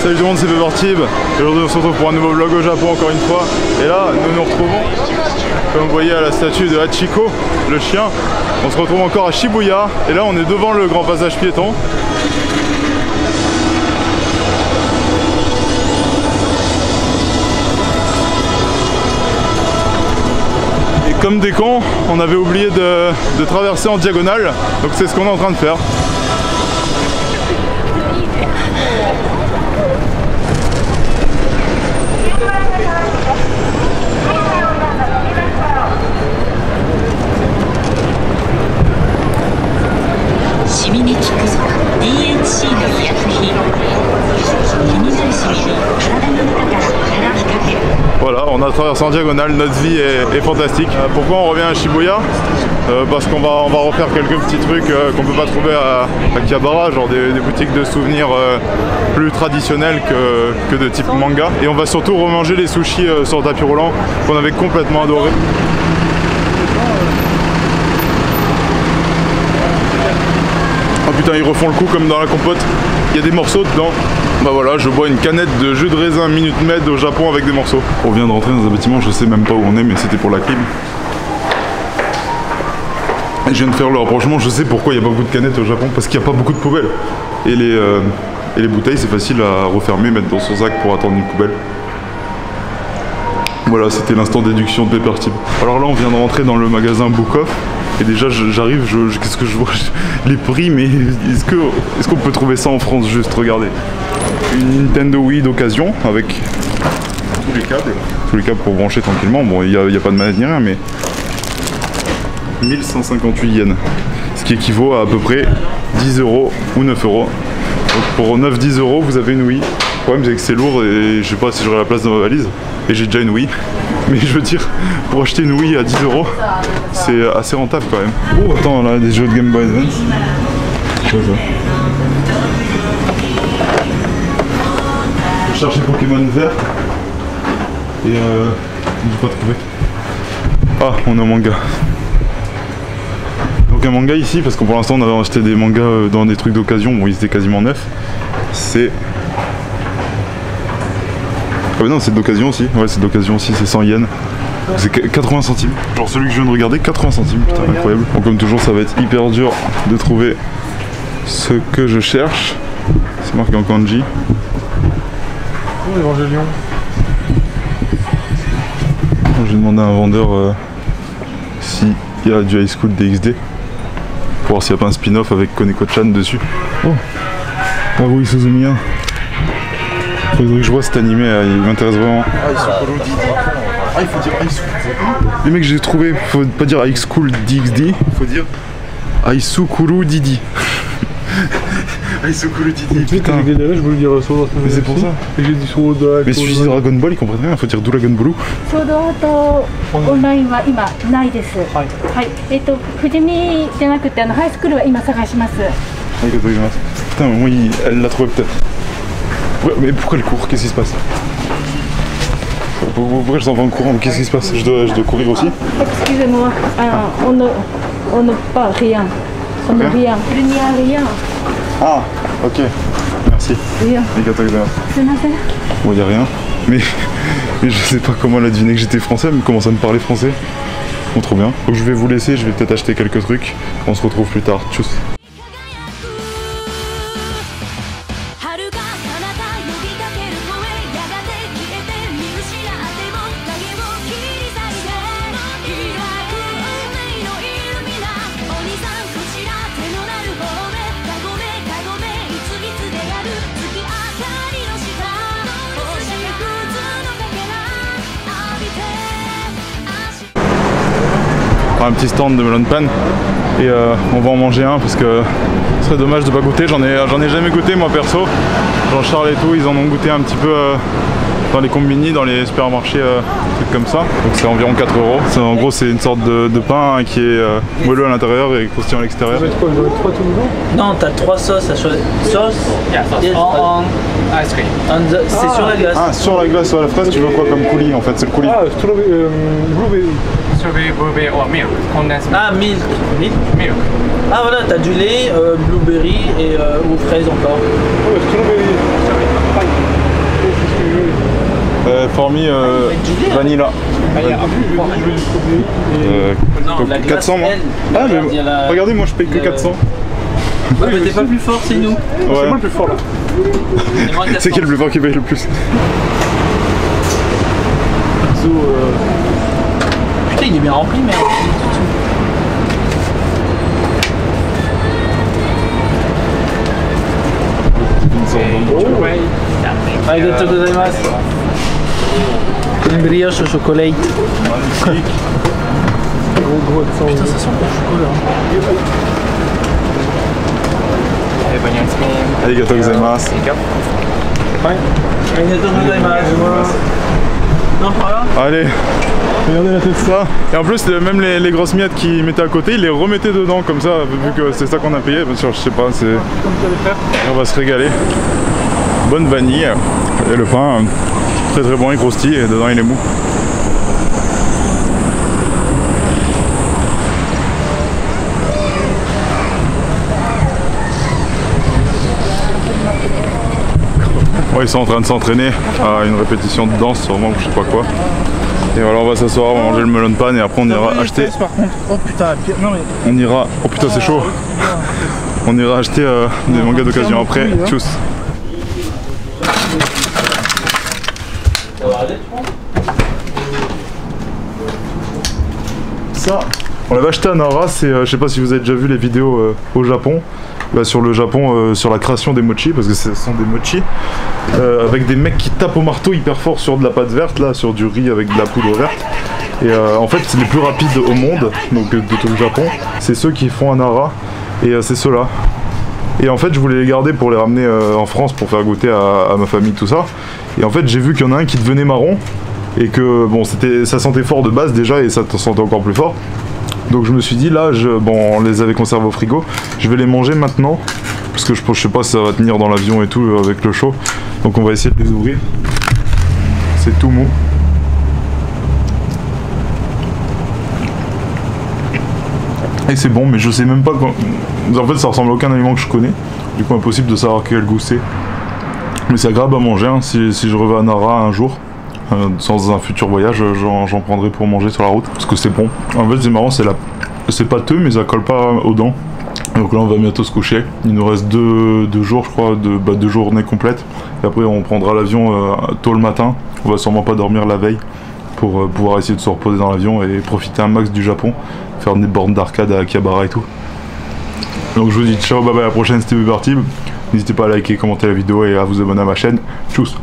Salut tout le monde, c'est Bevertib. Aujourd'hui on se retrouve pour un nouveau vlog au Japon encore une fois. Et là nous nous retrouvons, comme vous voyez, à la statue de Hachiko, le chien. On se retrouve encore à Shibuya. Et là on est devant le grand passage piéton. Et comme des cons, on avait oublié de traverser en diagonale. Donc c'est ce qu'on est en train de faire. Voilà, on a traversé en diagonale, notre vie est fantastique. Pourquoi on revient à Shibuya? Parce qu'on va refaire quelques petits trucs qu'on peut pas trouver à Akihabara, genre des boutiques de souvenirs plus traditionnelles que de type manga. Et on va surtout remanger les sushis sur le tapis roulant qu'on avait complètement adoré. Oh putain, ils refont le coup comme dans la compote, il y a des morceaux dedans. Bah voilà, je bois une canette de jus de raisin Minute Maid au Japon avec des morceaux. On vient de rentrer dans un bâtiment, je sais même pas où on est, mais c'était pour la clim. Et je viens de faire le rapprochement, je sais pourquoi il n'y a pas beaucoup de canettes au Japon, parce qu'il n'y a pas beaucoup de poubelles. Et les bouteilles, c'est facile à refermer, mettre dans son sac pour attendre une poubelle. Voilà, c'était l'instant déduction de Bevertib. Alors là, on vient de rentrer dans le magasin Book-Off. Et déjà j'arrive, qu'est-ce que je vois? Les prix, mais est-ce qu'on peut trouver ça en France? Juste, regardez. Une Nintendo Wii d'occasion avec tous les câbles pour brancher tranquillement. Bon, il n'y a pas de manette ni rien, mais 1158 yens. Ce qui équivaut à peu près 10 € ou 9 €. Donc pour 9-10 €, vous avez une Wii. Le problème, c'est que c'est lourd et je sais pas si j'aurai la place dans ma valise. Et j'ai déjà une Wii. Mais je veux dire, pour acheter une Wii à 10 €, c'est assez rentable quand même. Oh, attends, là, des jeux de Game Boy Advance. C'est quoi ça? Je cherchais Pokémon vert. Et j'ai pas trouvé. Ah, on est en manga. Donc un manga ici, parce que pour l'instant on avait acheté des mangas dans des trucs d'occasion, bon ils étaient quasiment neufs. C'est... Ah mais non, c'est d'occasion aussi, ouais c'est d'occasion aussi, c'est 100 yens. C'est 80 centimes. Genre celui que je viens de regarder, 80 centimes, putain incroyable. Bon, comme toujours ça va être hyper dur de trouver ce que je cherche. C'est marqué en kanji. Oh Évangélion. J'ai demandé à un vendeur s'il y a du High School DxD. Pour voir s'il n'y a pas un spin-off avec Koneko-chan dessus. Oh, Haruhi Suzumiya. Faudrait que je vois cet animé, il m'intéresse vraiment. Ah, il faut dire High School. Les mecs, j'ai trouvé, faut pas dire High School DxD, il faut dire Aisukuru Didi. Aisukuru Didi. Putain, je voulais dire Sword. Mais c'est pour ça. Et j'ai dit Sword. Mais celui de Dragon Ball, il comprend rien, il faut dire Dragon Ball. Sword Art Online は今ないです。はい。富士見じゃなくてハイスクールは今探します。Putain, moi, elle l'a trouvé peut-être. Ouais, mais pourquoi elle court? Qu'est-ce qui se passe? Pourquoi je s'en vais en courant? Qu'est-ce qui se passe? Je dois courir aussi? Excusez-moi, on n'a pas rien. On n'a rien. Il n'y a rien. Ah, ok. Merci. Rien. Bon, il n'y a rien. Mais je sais pas comment elle a deviné que j'étais français, mais comment ça me parlait français? Bon, trop bien. Donc je vais vous laisser, je vais peut-être acheter quelques trucs. On se retrouve plus tard. Tchuss. Un petit stand de melon pan et on va en manger un parce que ce serait dommage de pas goûter. J'en ai jamais goûté moi perso. Jean-Charles et tout, ils en ont goûté un petit peu dans les combini, dans les supermarchés, trucs comme ça. Donc c'est environ 4 €. En gros c'est une sorte de pain qui est moelleux à l'intérieur et croustillant à l'extérieur. Non, t'as 3 sauces à choisir. Sauce en ice cream. C'est sur la glace. Ah, sur la glace, sur la fraise, tu veux quoi comme coulis en fait? C'est le coulis. Ah, blueberry. Strawberry or milk, condensed milk. Ah, milk. Milk. Ah voilà, t'as du lait, blueberry et ou fraise encore. Oh, strawberry. for me vanilla. Non, la glace, 400 moi. elle, Ah, mais il y a la- regardez, moi je paye que 400. Ouais, mais t'es pas plus fort, c'est nous. Ouais. C'est moi le plus fort là. Et moi, C'est qui le plus fort qui paye le plus? Putain, il est bien rempli, merde. Arigatou gozaimasu. Une brioche au chocolat. Putain, ça sent bon chocolat. Arigatou gozaimasu. Arigatou gozaimasu. Non, voilà. Allez, regardez la tête de ça. Et en plus, même les grosses miettes qu'ils mettaient à côté, ils les remettaient dedans comme ça, vu que c'est ça qu'on a payé. Bien sûr, je sais pas, c'est. Et on va se régaler. Bonne vanille. Et le pain, très très bon, il croustille et dedans il est mou. Ouais, ils sont en train de s'entraîner à une répétition de danse, sûrement, ou je sais pas quoi. Et voilà, on va s'asseoir, on va manger le melon pan et après on ira acheter. Par contre, oh putain, non mais. On ira. Oh putain, c'est chaud! On ira acheter des mangas d'occasion après. Tchuss! Ça, on l'avait acheté à Nara, c'est, je sais pas si vous avez déjà vu les vidéos au Japon, sur le Japon, sur la création des mochi, parce que ce sont des mochi, avec des mecs qui tapent au marteau hyper fort sur de la pâte verte, là, sur du riz avec de la poudre verte. Et en fait, c'est les plus rapides au monde, donc de tout le Japon, c'est ceux qui font à Nara, et c'est ceux-là. Et en fait, je voulais les garder pour les ramener en France pour faire goûter à ma famille, tout ça. Et en fait, j'ai vu qu'il y en a un qui devenait marron. Et que bon, ça sentait fort de base déjà et ça sentait encore plus fort. Donc je me suis dit là, bon, on les avait conservés au frigo, je vais les manger maintenant parce que je sais pas si ça va tenir dans l'avion et tout avec le chaud. Donc on va essayer de les ouvrir. C'est tout mou. Et c'est bon, mais je sais même pas quoi. En fait, ça ressemble à aucun aliment que je connais. Du coup, impossible de savoir quel goût c'est. Mais c'est agréable à manger hein, si je reviens à Nara un jour. Sans un futur voyage, j'en prendrai pour manger sur la route parce que c'est bon. En fait, c'est marrant, c'est pâteux, mais ça colle pas aux dents. Donc là, on va bientôt se coucher. Il nous reste deux jours, je crois, deux journées complètes. Et après, on prendra l'avion tôt le matin. On va sûrement pas dormir la veille pour pouvoir essayer de se reposer dans l'avion et profiter un max du Japon, faire des bornes d'arcade à Akihabara et tout. Donc je vous dis ciao, bye bye, à la prochaine, c'était Ubertib. N'hésitez pas à liker, commenter la vidéo et à vous abonner à ma chaîne. Tchuss.